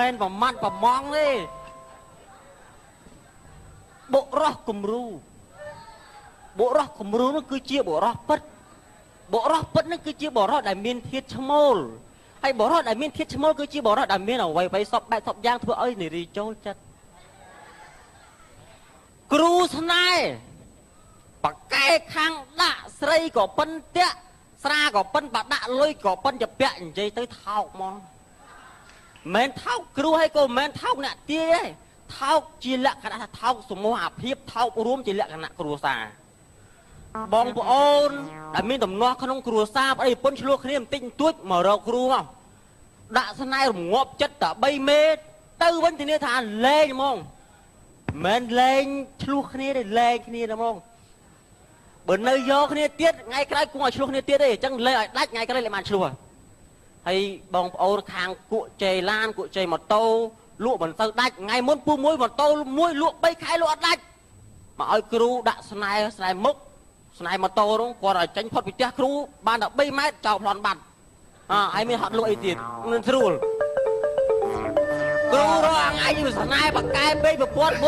men ប្រមាត់ប្រមងទេបុរសគំរូបុរសគំរូនោះគឺជាបុរសពិតបុរសពិតនោះគឺជាបុរសដែលមានធាតុឈ្មោលហើយបុរសដែលមានធាតុឈ្មោលគឺជាបុរសដែលមានអ្វីៗសពបែបសពយ៉ាងធ្វើឲ្យនារីចូលចិត្តគ្រូស្នេហ៍បកែខាងដាក់ស្រីក៏ប៉ុនតាក់ស្រាក៏ប៉ុនបដាក់លុយក៏ប៉ុនជាពាក់និយាយទៅថោកហ្មងមិនថោកគ្រូហើយក៏មិនថោកអ្នកទាយទេថោកជាលក្ខណៈថាថោកសមូហភាពថោករួមជាលក្ខណៈគ្រួសារបងប្អូនដែលមានដំណោះក្នុងគ្រួសារប្តីប្រពន្ធឆ្លោះគ្នាបន្តិចបន្តួចមករកគ្រូមកដាក់ស្នេហ៍រងាប់ចិត្តតែ3មេត្រទៅវិញធានាថាលេងហ្មងមិនលេងឆ្លោះគ្នាទេលេងគ្នាហ្មងបើនៅយកគ្នាទៀតថ្ងៃក្រោយគង់ឲ្យឆ្លោះគ្នាទៀតទេអញ្ចឹងលេងឲ្យដាច់ថ្ងៃក្រោយលេងបានឆ្លោះហើយបងប្អូនខាងគក់ជ័យឡានគក់ជ័យម៉ូតូលក់មិនទៅដាច់ថ្ងៃមុនពូមួយម៉ូតូមួយលក់3ខែលក់អត់ដាច់មកឲ្យគ្រូដាក់ស្នេហ៍មុខស្នេហ៍ម៉ូតូនោះគាត់ឲ្យចេញផុតពីផ្ទះគ្រូបានតែ3ម៉ែត្រចោលប្លន់បាត់ហើយមានហត់លក់អីទៀតនឹងស្រួលគ្រូរងថ្ងៃនេះស្នេហ៍បកែពេកប្រពន្ធ4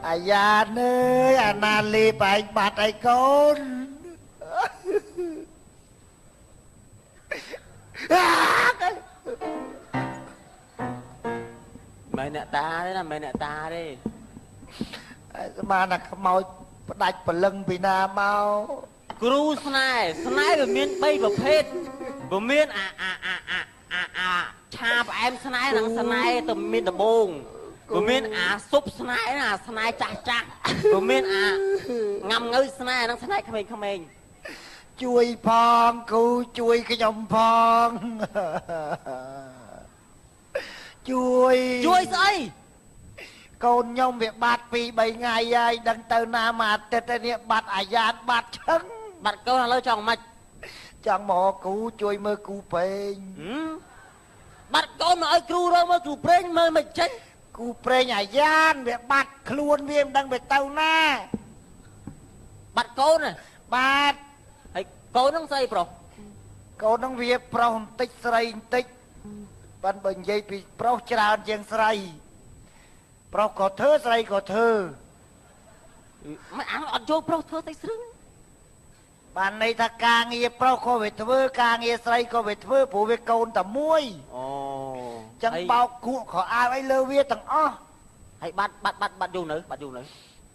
5អាយ៉ានអើយអាណាលីបែកបាត់អីកូនមិនអ្នកតាទេណាមិនអ្នកតាទេស្មានតែខ្មោចផ្ដាច់ព្រលឹងពីណាមកគ្រូស្នេហ៍វាមាន3ប្រភេទវាមានឆាផ្អែមស្នេហ៍និងស្នេហ៍ទៅមានដំបងវាមានស៊ុបស្នេហ៍ណាស្នេហ៍ចាស់វាមានង៉ាំងើយស្នេហ៍និងស្នេហ៍ក្មេងៗជួយផងគូជួយខ្ញុំផងជួយស្អីកូនខ្ញុំវាបាត់2 3ថ្ងៃហើយដឹងទៅណាមួយអាទិត្យទៅនេះបាត់អាយ៉ាតបាត់ឈឹងបាត់កូនឥឡូវចង់មិនចង់មកគូជួយមើលគូពេងបាត់កូនមកឲ្យគ្រូរកមើលគ្រូប្រេងមើលមិនចេញគូប្រេងអាយ៉ានវាបាត់ខ្លួនវាមិនដឹងវាទៅណាបាត់កូនបាត់ហើយកូននឹងស្អីប្រុសកូននឹងវាប្រុសបន្តិចស្រីបន្តិចបានបើនិយាយពីប្រុសច្រើនជាងស្រីប្រុសក៏ធ្វើស្រីក៏ធ្វើមិនអត់ចូលប្រុសធ្វើតែស្រីបានន័យថាការងារប្រុសក៏វាធ្វើការងារស្រីក៏វាធ្វើព្រោះវាកូនតែមួយចឹងបោកគក់ខោអាវអីលើវាទាំងអស់ហើយបាត់យូរនៅ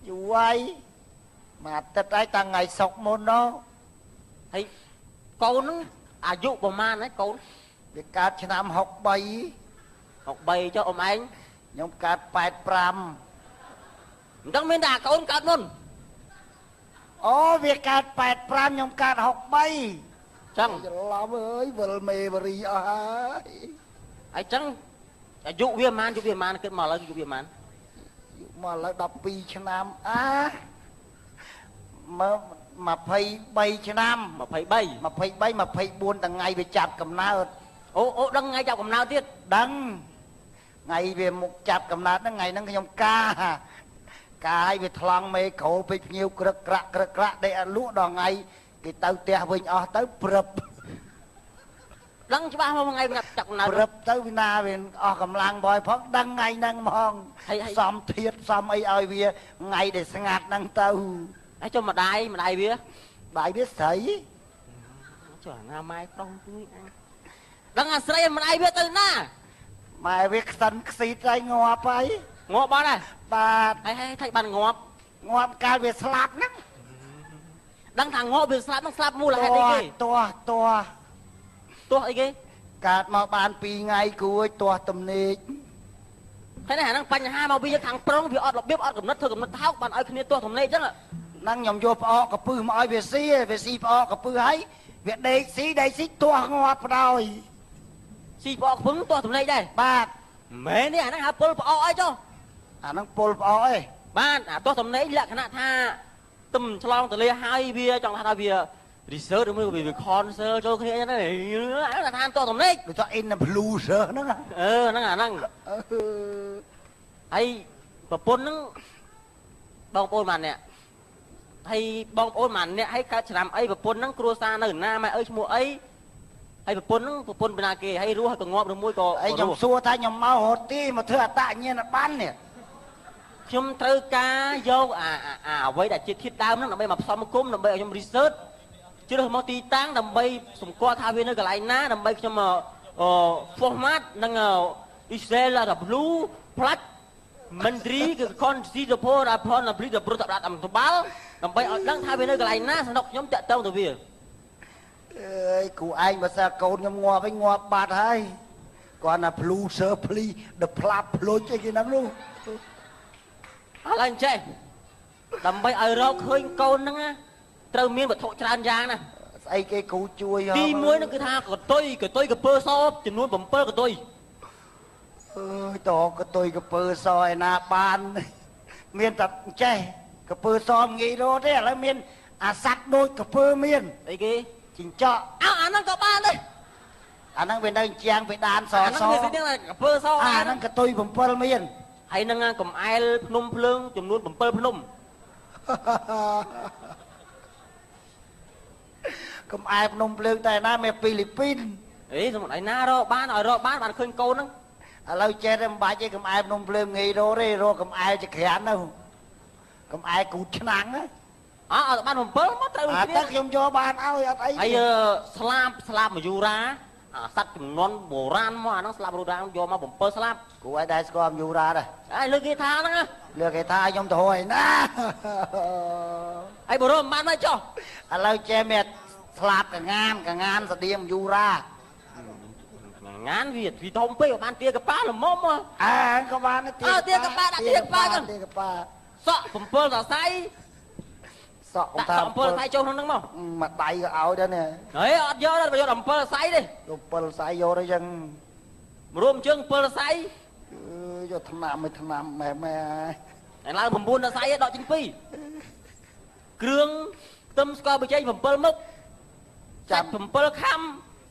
យូរហើយមួយអាទិត្យហើយតាំងថ្ងៃសុក្រមុននោះហើយកូនហ្នឹងអាយុប្រហែលហើយកូនវាកើតឆ្នាំ63ចុះអ៊ំឯងខ្ញុំកើត85មិនដឹងមានតែកូនកើតមុនអូវាកើត85ខ្ញុំកើត63ចឹងច្រឡំអើយវិលមេវរីអស់ហើយចឹងអាយុវាប៉ុន្មានគិតមកឥឡូវអាយុវាប៉ុន្មានមកឥឡូវ12ឆ្នាំមក23ឆ្នាំ23 24ថ្ងៃវាចាប់កំណើតអូដឹងថ្ងៃចាប់កំណើតទៀតដឹងថ្ងៃវាមុខចាប់កំណើតហ្នឹងថ្ងៃហ្នឹងខ្ញុំការឲ្យវាថ្លង់មេក្រូពេកភ្ញៀវក្រឹកក្រាក់ដេកអត់លក់ដល់ថ្ងៃគេទៅផ្ទះវិញអស់ទៅព្រឹបដឹងច្បាស់មកថ្ងៃចាប់កំណើតព្រឹបទៅវាណាវាអស់កម្លាំងបយផងដឹងថ្ងៃហ្នឹងហ្មងសំធាតសំអីឲ្យវាថ្ងៃដែលស្ងាត់ហ្នឹងទៅហើយចុះម្ដាយវាស្រីចុះណាម៉ែប្រុសជួយដឹងអាស្រីម្ដាយវាទៅណាម៉ែវាខ្សិនខ្ស៊ីតហើយងាប់ហើយងាប់បាត់ហើយបាទហើយថៃបានងាប់កាលវាស្លាប់ហ្នឹងដឹងថាងាប់វាស្លាប់ហ្នឹងស្លាប់មូលហេតុអីគេទាស់អីគេកើតមកបាន2ថ្ងៃគួយទាស់ទំនេកហើយហ្នឹងបញ្ហាមកវាខាងប្រុងវាអត់របៀបអត់កំណត់ធ្វើកំណត់ថោកបានឲ្យគ្នាទាស់ទំនេកអញ្ចឹងហ្នឹងខ្ញុំយកផ្អកកពឹសមកឲ្យវាស៊ីផ្អកកពឹសហើយវាដេកស៊ីទាស់ងាប់បដ ாய் ស៊ីផ្អកពឹងទាស់ទំនេកដែរបាទមែនទេអាហ្នឹងហៅពុលផ្អកអីចុះអាហ្នឹងពុលផ្អកអីបាទអាទាស់ទំនេកលក្ខណៈថាទំឆ្លងទលាហើយវាចង់ថាវា research ឬមួយវា concert ចូលគ្នាអញ្ចឹងហ្នឹងថាទាស់ទំនេកដូចថា in the blue ហ្នឹងហ្នឹងអាហ្នឹងហើយប្រពន្ធហ្នឹងបងប្អូនបានអ្នក ហើយបងប្អូនម៉ាអ្នកហើយកើតឆ្នាំអីប្រពន្ធហ្នឹងគ្រួសារនៅណាម៉ែអើយឈ្មោះអីហើយប្រពន្ធហ្នឹងប្រពន្ធពីណាគេហើយរស់ហើយក៏ងាប់ឬមួយក៏អីខ្ញុំសួរថាខ្ញុំមករត់ទីមកធ្វើអតញ្ញាណប័ណ្ណនេះ ខ្ញុំត្រូវការយកអ្វីដែលជាធាតុដើមហ្នឹងដើម្បីមកផ្សំគុំដើម្បីឲ្យខ្ញុំ research ជ្រើសមកទីតាំងដើម្បីសម្គាល់ថាវានៅកន្លែងណាដើម្បីខ្ញុំformat និង Israel W ផ្លាច់មន្ត្រីគឺ consider ដល់ផលនៃប្រតិបត្តិអំតបាល់ដើម្បីឲ្យដឹងថាវានៅកន្លែងណាសំណុកខ្ញុំតាក់ទងទៅវាអើយគ្រូឯងបើសិនកូនខ្ញុំងាប់វិញងាប់បាត់ហើយគាត់ណា blue surplus the plap ភ្លុចអីគេហ្នឹងនោះ ឥឡូវចេះដើម្បីឲ្យរកឃើញកូនហ្នឹងត្រូវមានវត្ថុច្រើនយ៉ាងណា ស្អីគេគ្រូជួយ ទី1ហ្នឹងគឺថាកតុយកពើសចំនួន7កតុយ អើយតកតុយកពើសឯណាបានមានតែចេះកពើសងាយរត់ទេឥឡូវមានអាស័តដូចកពើមាន អីគេ ជីងចក់ អាហ្នឹងក៏បានដែរ អាហ្នឹងវានៅជាងវាដានស អាហ្នឹងវាស្ទៀងកពើស អាហ្នឹងកតុយ7មាន ហើយនឹងកំអែលភ្នំភ្លើងចំនួន7ភ្នំ កំអែភ្នំភ្លើងតែណាមានពីលីពីន អីសម្រាប់ឯណារកបានឲ្យរកបានឃើញកូនហ្នឹង ឥឡូវចេះតែមិនបាច់ទេកំអែភ្នំភ្លើងងាយរកទេរកកំអែចក្រានទៅកំអែគូឆ្នាំងណា អត់បាន7មកត្រូវ អាទឹកខ្ញុំយកបានឲ្យអត់អី ហើយស្លាប់មយូរ៉ាអាសត្វចំនួនបុរាណមកអាហ្នឹងស្លាប់បុរាណយកមក7ស្លាប់ គូឲ្យដែរស្គាល់យូរ៉ាដែរ ហើយលើគេថាហ្នឹង លើគេថាខ្ញុំទៅហើយណា ហើយបរិមបានមកចុះ ឥឡូវចេះមានស្លាប់កងានស្តៀងយូរ៉ា ងានវាធំពេកបានទាកប៉ាល្មម អើក៏បានទាកប៉ាដាក់ទាកប៉ាទៅ ទាកប៉ា សក់7សរសៃ សក់ ដាក់7សរសៃចូលក្នុងហ្នឹងមក មួយដៃក៏ឲ្យដែរនេះ ហើយអត់យកទេយក7សរសៃទេ យក7សៃយកទៅចឹង រួមជើង7សរសៃ យកថ្នាំមួយថ្នាំម៉ែម៉ែ ហើយឡើង9សរសៃដកចេញ2គ្រឿងខ្ទឹមស្ករប៊ីចេង7មុខចាត់7ខាំ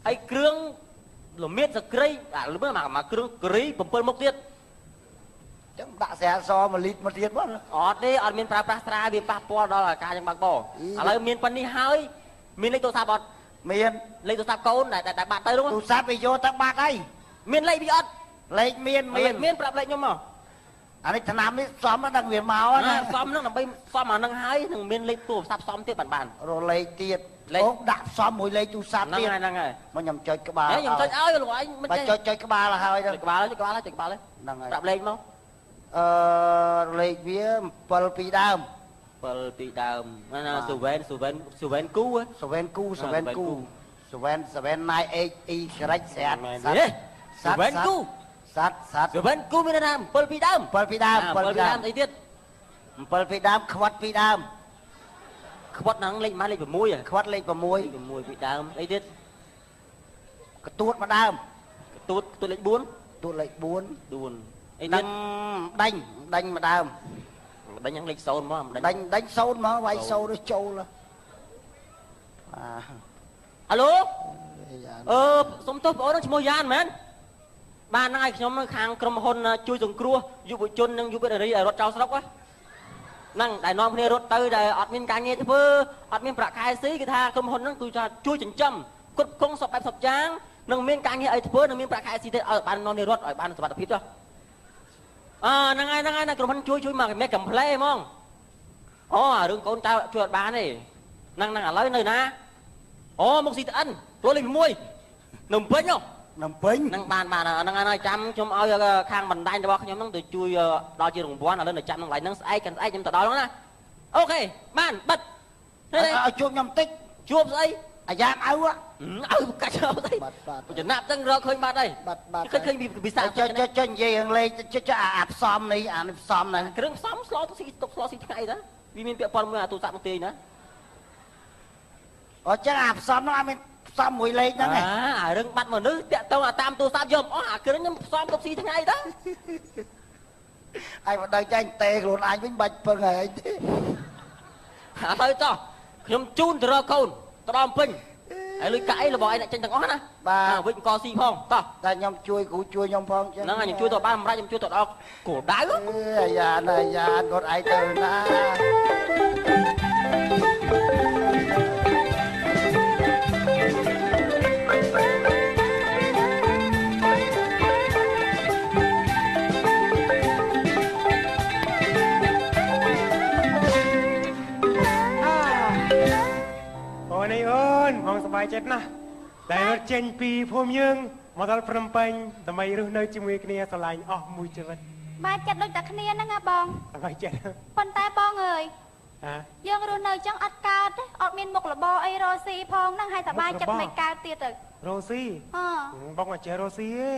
ហើយគ្រឿងល្មៀតសក្រីល្មៀតមកគ្រឿងការី7មុខទៀត ចឹងដាក់ស្រាស1លីត្រមកទៀតបង អត់ទេអត់មានប្រើប្រាស់ស្រាវាប៉ះពាល់ដល់ការយ៉ាងបើកបឥឡូវមានប៉ុណ្នេះហើយមានលេខទូរស័ព្ទអត់ មាន លេខទូរស័ព្ទកូនដែលបាត់ទៅនោះ ទូរស័ព្ទវាយកទៅបាត់ហើយ មានលេខវាអត់ លេខមាន ប្រាប់លេខខ្ញុំមក អានេះថ្នាំនេះសំដល់វាមកណា សំហ្នឹងដើម្បីសំអាហ្នឹងហើយនឹងមានលេខទូរស័ព្ទសំទៀតបាន រលេខទៀតអូដាក់សំមួយលេខទូរស័ព្ទ ហ្នឹង ទៀត ហើយហ្នឹងហើយ មកខ្ញុំចុចក្បាល ខ្ញុំចុចឲ្យលោកឯងមិន បើ ចេះ ចុចក្បាលហើយ ចុចក្បាលចុចក្បាលចុចក្បាល ហ្នឹងហើយ ប្រាប់លេខមក លេខវា7ពីដើម 7ពីដើមណាស៊ូវែនគូ 7គូ7 9 8 E ក្រិចស្រាត ស៊ូវែនគូ សัตว์ ស៊ូវែនគូមានន័យថា7ពីដើម 7ពីដើម 7ពីដើមអីទៀត 7ពីដើមខ្វាត់ពីដើម ខ្វាត់ហ្នឹងលេខម៉ាលេខ6 ខ្វាត់លេខ6 6ពីដើមអីទៀត កទួតមកដើម ទួតលេខ4 ទួតលេខ4 4អី ដ ទៀត ដេញមកដើម ដេញហ្នឹងលេខ0មក ដេញ0មកវាយ0ទៅចូលអាឡូសុំទោសបងអូនឈ្មោះយ៉ានមែនបានហ្នឹងហើយខ្ញុំនៅខាងក្រុមហ៊ុនជួយសង្គ្រោះយុវជននិងយុវនារីដែលរត់ចោលស្រុកហ្នឹងដែលនាំគ្នារត់ទៅដែលអត់មានការងារធ្វើអត់មានប្រាក់ខែស៊ីគឺថាក្រុមហ៊ុនហ្នឹងគឺថាជួយចិញ្ចឹមគ្រប់គ្រងសពបែបសពយ៉ាងនឹងមានការងារអីធ្វើនឹងមានប្រាក់ខែស៊ីទៀតឲ្យបាននាំគ្នារត់ឲ្យបានសុខភាពចុះហ្នឹងហើយណាក្រុមហ៊ុនជួយមកមេកំ pl ហ្មងអូរឿងកូនតើជួយអត់បានទេហ្នឹងឥឡូវនៅណាអូមកស៊ីត្អិនទួលលេខ6នៅពេញនំពេញ ហ្នឹងបានហ្នឹងហើយចាំខ្ញុំឲ្យខាងបណ្ដាញរបស់ខ្ញុំហ្នឹងទៅជួយដល់ជារង្វាន់ឥឡូវនៅចាំហ្នឹងស្អែកខ្ញុំទៅដល់ហ្នឹងណាអូខេបានបិទឲ្យជួបខ្ញុំតិច ជួបស្អី អាយ៉ាអៅកាច់ទៅស្អីចំណាប់ទាំងរកឃើញបាត់ហើយឃើញពីសាចុចនិយាយរឿងលេខចុចអាផ្សំនេះអានេះផ្សំណា គ្រឿងផ្សំស្លោទៅស៊ីទុកស្លោស៊ីថ្ងៃតាវាមានពាក់ព័ន្ធមួយអាទូរស័ព្ទមកទេណា អូចឹងអាផ្សំនោះអត់មានផ្សំមួយលេខហ្នឹងឯង អារឿងបាត់មនុស្សតាក់ទៅតាមទូរស័ព្ទយកអស់អាគ្រឿងខ្ញុំផ្សំទុកស៊ីថ្ងៃតា ឯងមកដល់ចាញ់តេខ្លួនអញវិញបាច់ពឹងហើយទេ ទៅចោះខ្ញុំជូនទៅរកកូនទៅដល់ពេញហើយលុយកាក់អីរបស់ឯងអ្នកចេញទាំងអស់ណាបាទវិញកស៊ីផងតោះ តែខ្ញុំជួយគ្រូជួយខ្ញុំផងចឹង ហ្នឹងខ្ញុំជួយទៅបានម្រាប់ខ្ញុំជួយទៅដល់គោលដៅ អាយ៉ាគាត់ឯងទៅណា บายចិត្តណាស់ដែលរត់ចេញពីភូមិយើងមកដល់ភ្នំពេញដើម្បីរស់នៅជាមួយគ្នាស្រឡាញ់អស់មួយជីវិត បាយចិត្តដូចតែគ្នាហ្នឹងហ៎បង សប្បាយចិត្ត ប៉ុន្តែបងអើយ ហ៎ យើងរស់នៅចឹងអត់កើតទេអត់មានមុខរបរអីរស់ស៊ីផងហ្នឹងហើយតែបាយចិត្តមិនកើតទៀតទៅ រ៉ូស៊ី ហ៎ បងអត់ចេះរ៉ូស៊ីទេ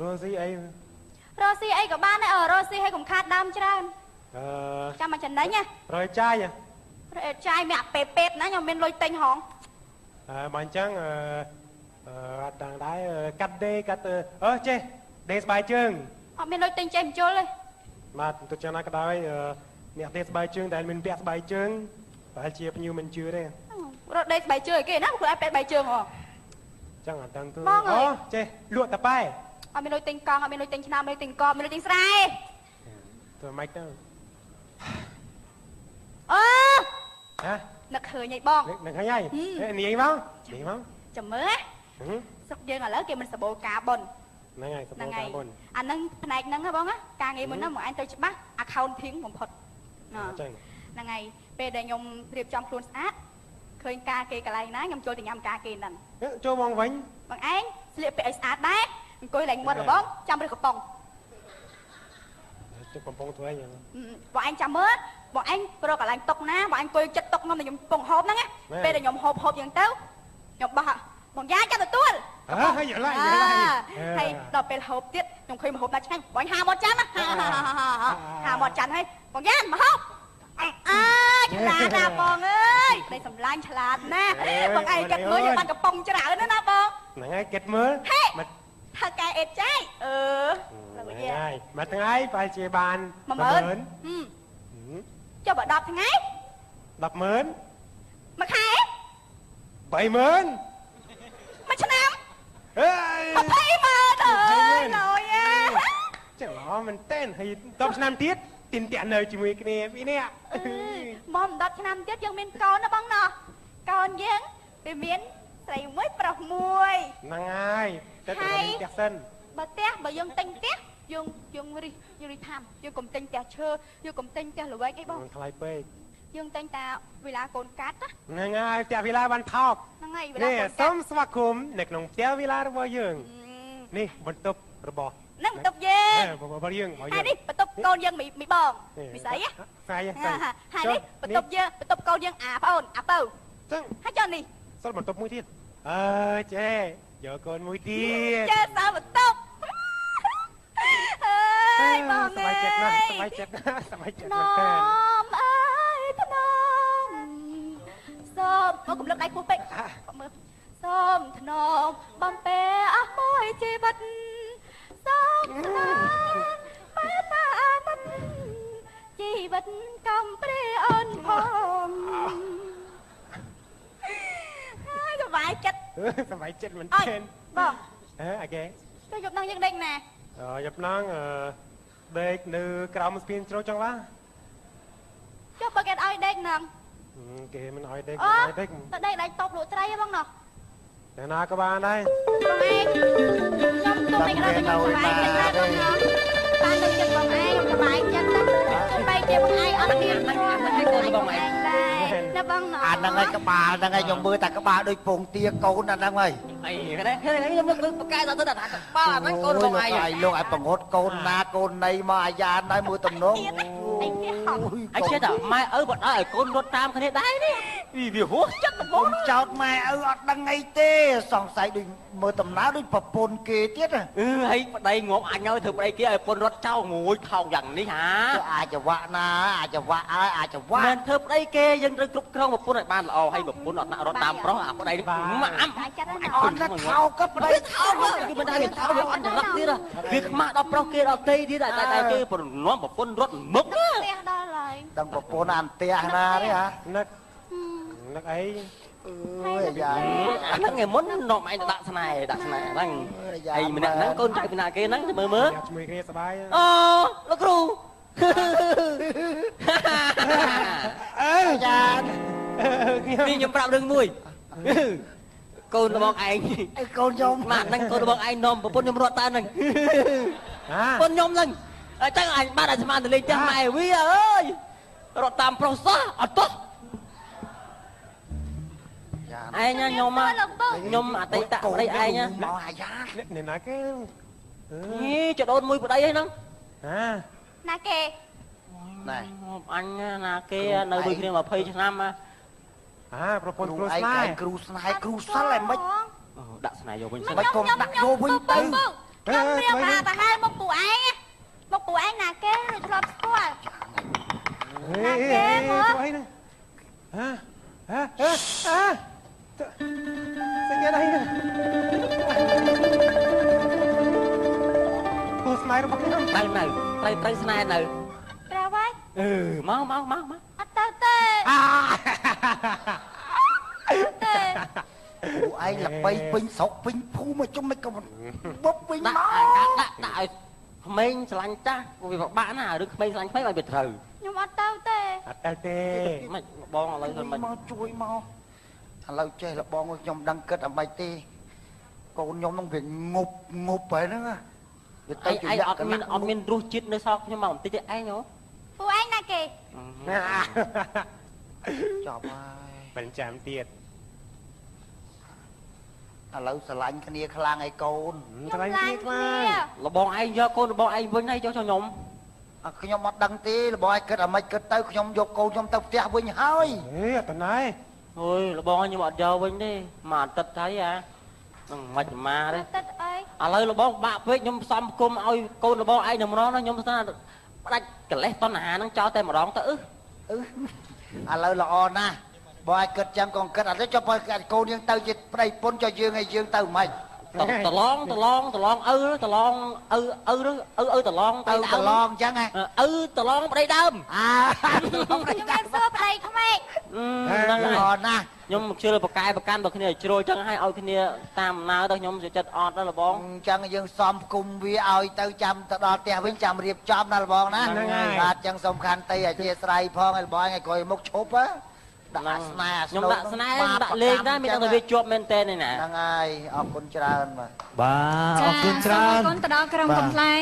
រ៉ូស៊ីអី រស់ស៊ីអីក៏បានដែររស់ស៊ីឲ្យកុំខាតដើមច្រើន អឺ ចាំមកចំណេញណា រយចាយ ចាយមានអាពេតណាខ្ញុំមានលុយទិញហង បើអញ្ចឹងអត់ដឹងដែរកាត់ដេកាត់ចេះដេស្បែកជើង អត់មានលុយទិញចេះបញ្ជុលទេ បាទទៅចឹងណាក៏ដោយអ្នកដេស្បែកជើងដែលមានពាក់ស្បែកជើងប្រហែលជាភ្ញៀវមិនជឿទេ រត់ដេកស្បែកជើងគេណាខ្លួនឯងពេតស្បែកជើងហ៎ ចឹងអត់ដឹងទៅ បងអើយ ចេះលក់តាប៉ែ អត់មានលុយទិញកង់អត់មានលុយទិញឆ្នាំលុយទិញកបមានលុយទិញស្រែ ទៅមិនទៅ អឺ ហ៎ នឹកឃើញអីបង នឹងឃើញហើយនាយមកនាយមក ចាំមើលណាស្រុកយើងឥឡូវគេមិនសបោកាបុន ហ្នឹងហើយសបោ ហ្នឹង តា ហើយ បុន អាហ្នឹងផ្នែកហ្នឹងហ៎បងណាការងារមួយហ្នឹងមកអញទៅច្បាស់ accounting បំផុត ចឹង ហ្នឹងហើយពេលដែលខ្ញុំរៀបចំខ្លួនស្អាតឃើញការគេកន្លែងណាខ្ញុំចូលទៅញ៉ាំការគេហ្នឹង ចូលមកវិញ បងឯងស្លៀកពាក់ឲ្យស្អាតដែរអង្គុយឡើងមាត់របស់ចាំរឹសកំប៉ុង ទៅកំពុងធ្វើអីចឹង បងឯងចាំមើលបងឯងប្រកកន្លែងតុកណាបងឯងអង្គុយចិត្តតុកខ្ញុំខ្ញុំកំពុងហូបហ្នឹងណាពេលដែលខ្ញុំហូបយ៉ាងទៅខ្ញុំបោះបងយ៉ាចាំទទួល ហើយយល់ហើយ ហើយដល់ពេលហូបទៀតខ្ញុំឃើញមកហូបណាឆ្ងាញ់បងហាមាត់ចាន់ណាហាមាត់ចាន់ហើយបងយ៉ាមកហូបឆ្លាតណាបងអើយប្តីសម្លាញ់ឆ្លាតណាបងឯងកាត់មើលយើងបានកំប៉ុងច្រើនណាបង ហ្នឹងហើយគិតមើលមិន ថាកែអេតចាយឡើយ ហើយមួយថ្ងៃប្រហែលជាបាន 10000 ចុះបើ10ថ្ងៃ 100,000 មួយខែ 30000 មួយឆ្នាំ អើយ 200,000អើយឡយ ចឹងឡំមែនតើហើយ10ឆ្នាំទៀតទីនតាក់នៅជាមួយគ្នាពីនេះ មក10ឆ្នាំទៀតយើងមានកូនណាបងណោះកូនយើងវាមានស្រីមួយប្រុសមួយ ហ្នឹងហើយតែទៅផ្ទះសិន បើយើងទិញផ្ទះយើងរិះថាមយើងកុំទិញផ្ទះឈើយើងកុំទិញផ្ទះល្វែងអីបង ថ្លៃពេក យើងទិញតាវិឡាកូនកាត់ណា ហ្នឹងហើយផ្ទះវីឡាបានថោក ហ្នឹងហើយវិឡា នេះ កូនកា សូ ត់ មស្វាគមន៍នៅក្នុងផ្ទះវីឡារបស់យើងនេះបន្ទប់របស់ ហ្នឹងបន្ទប់យើង របស់យើង ហើយនេះបន្ទប់កូនយើងមីបងមីស្អីហ៎ ស្អី ហើយនេះបន្ទប់យើងបន្ទប់កូនយើងអាប្អូនអាពៅ ចឹង ហើយចុះនេះ សល់បន្ទប់មួយទៀតចេយកកូនមួយទៀត ចេះសើបន្ទប់អើយបង សบายចិត្តណាស់សบายចិត្តណាស់សบายចិត្ត ណ មែនតើ មអើយថ្នមសូមមកកំលឹកដៃគូពេកមើលសូមថ្នមបំពេអស់មួយជីវិតសូមថ្នមបែបតាអាណិតជីវិតកំព្រាអូនផងហើយសុបាយចិត្ត សบายចិត្តមែន អើយ ទែន បង អូខេ ទៅយប់ហ្នឹងយើងដេកណា យប់ហ្នឹងដេកនៅក្រោមស្ពានជ្រោចចង់ឡា ចុះបើគេឲ្យដេកហ្នឹង គេមិនឲ្យដេក អូ ដេក ទៅដេកដៃតបលក់ត្រីហ៎បងណោះ តែណាក៏បានដែរ បងឯងខ្ញុំទុំឯងក៏ខ្ញុំសុបាយចិត្តដែរបងណោះបានទៅចិត្តបងឯងខ្ញុំសុបាយចិត្តណាទុំបែកជាបងឯងអត់មានមិនឲ្យកូនបងឯងដែរណាបងណោះ អាហ្នឹងហើយក្បាលហ្នឹងហើយខ្ញុំមើលតែក្បាលដូចពងទាកូនអាហ្នឹងហើយ អីហ្នឹងខ្ញុំនឹកបកាយទៅថាបាហ្នឹងកូនបងឯង ឲ្យលោកឲ្យបង្ហត់កូនណាកូនណីមកអាយ៉ានដែរមើលទំនង អីវាហត់ អីចេះតែម៉ែឪបដឲ្យកូនរត់តាមគ្នាដែរនេះវាហួសចិត្តដំបូង ចោតម៉ែឪអត់ដឹងអីទេសង្ស័យដូចមើលដំណើរដូចប្រពន្ធគេទៀត ហើយប្តីងប់អញឲ្យធ្វើប្តីគេឲ្យពុនរត់ចោលមួយខោកយ៉ាងនេះហា អាចវៈណាអាចវៈឲ្យអាចវៈ មិនធ្វើប្តីគេយើងត្រូវគ្រប់គ្រងប្រពន្ធឲ្យបានល្អហើយប្រពន្ធអត់ណារត់តាមប្រុសអាប្តីនេះម៉ាំ បាយចិត្តណា អត់ណាថោកប្តីថោក គឺមិនដែរថោវាអត់រត់ទៀតវាខ្មាស់ដល់ប្រុសគេដល់ទេទៀតតែគេប្រងំប្រពន្ធរត់មុខ ផ្ទះដល់ហើយ ដឹងប្រពន្ធអានផ្ទះណាទេហ៎ នឹកអី អើយអាយ៉ា ហ្នឹងឯមុននាំឯងទៅដាក់ស្នេហ៍ហ្នឹងហើយម្នាក់ហ្នឹងកូនចៅពីណាគេហ្នឹងមើលមើល ជាមួយគ្នាសบาย អូលោកគ្រូ អាយ៉ា នេះខ្ញុំប្រាប់រឿងមួយកូនរបស់ឯង អីកូនខ្ញុំ ម៉ាក់ហ្នឹងកូនរបស់ឯងនាំប្រពន្ធខ្ញុំរត់តាមហ្នឹង ប្រពន្ធខ្ញុំហ្នឹងអញ្ចឹងអញបានអាស្មានទៅលេងផ្ទះម៉ែវាអើយរត់តាមប្រុសសោះអត់ទោះ យ៉ា ឯងណាខ្ញុំមក លោកពូ ខ្ញុំអតីតប្តីឯងណា មកអាយ៉ា អ្នកណាគេអឺ ហីចដូនមួយប្តីឯហ្នឹង អា ណាគេ ណែ អញណាគេនៅដូចគ្នា20ឆ្នាំណា ប្រពន្ធ គ្រូ គ្រូ ឯ ស្ ង នេហ៍ គ្រូស្នេហ៍គ្រូសិលឯមិន ដាក់ស្នេហ៍យកវិញ មិនកុំដាក់យកវិញទៅ ខ្ញុំព្រាវថាប្រហែលមកពូឯងមកពូឯងណាគេឬធ្លាប់ស្គាល់ ហេហេធ្វើអីហ្នឹងស្គាល់អីហ្នឹងគ្រូស្នេហ៍របស់ខ្ញុំ ទៅនៅត្រូវស្នេហ៍នៅ ត្រូវហើយ មក អត់ទៅទេ អា ទេ គ្រូឯងល្បីពេញស្រុកពេញភូមិមកជុំមិនក៏បុកវិញ ដាក់ មក អាកាដាក់ឲ្យក្មេងស្រឡាញ់ចាស់វាពិបាកណាឬក្មេងស្រឡាញ់ក្មេងឲ្យវាត្រូវ ខ្ញុំអត់ទៅទេ អត់ទៅទេ មិនបងឥឡូវទៅមិន មកជួយមកឥឡូវចេះលបងខ្ញុំដឹងគិតអ្វីទេកូនខ្ញុំនឹងវាងប់ហើយហ្នឹងវាទៅ ឯង ជា អ លក្ ត់ ខ មាន ណៈ អត់មានរសជាតិនៅសល់ខ្ញុំមកបន្តិចទេឯងហ៎ ពូឯងណាគេ ចប់ហើយ មិនចាំទៀត ឥឡូវស្រឡាញ់គ្នាខ្លាំងឯកូន ខ្លាំងគ្នាខ្លាំង លបងឯងយកកូនរបស់ឯងវិញហើយចុះchoខ្ញុំ ខ្ញុំអត់ដឹងទេរបស់ឯងគិតអ្ហ្មិចគិតទៅខ្ញុំយកកូនខ្ញុំទៅផ្ទះវិញហើយ ហេអត់ទៅណា អើយលបងខ្ញុំអត់យកវិញទេមកអាទិត្យហើយអានឹងមិនមកទេ ទឹកអី ឥឡូវលបងបាក់ពេកខ្ញុំផ្សំគុំឲ្យកូនលបងឯងតែម្ដងណាខ្ញុំស្ថាផ្ដាច់កលេសតណ្ហាហ្នឹងចោលតែម្ដងទៅឥឡូវល្អណាស់បើឯងគិតចឹងក៏គិតអត់ទេចុះបើកូនយើងទៅជាប្តីពុនចុះយើងឲ្យយើងទៅមិន តឡងឪតឡងឪឬឪតឡង ទៅកន្លងចឹងហ៎ ឪតឡងប្តីដើម ខ្ញុំមានសួរប្តីក្មេក ហ្នឹងហើយ ល្អណាស់ ខ្ញុំជឿប្រកែប្រកាន់បើគ្នាជ្រុលចឹងឲ្យឲ្យគ្នាតាមដំណើរទៅខ្ញុំចូលចិត្តអត់ណាលបង អញ្ចឹងយើងសំគុំវាឲ្យទៅចាំទៅដល់ផ្ទះវិញចាំរៀបចំណាលបងណាបាទចឹងសំខាន់ទៅអធិស្ឋានផងឲ្យលបងឲ្យក្រោយមុខឈប់ដាក់ស្នេហ៍ ខ្ញុំដាក់ស្នេហ៍ដាក់លេងដែរមានតែវាជាប់មែនតើនេះណា ហ្នឹងហើយអរគុណច្រើនបាទ បាទ អរគុណច្រើនអរគុណទៅដល់ក្រុមកំ pl ែង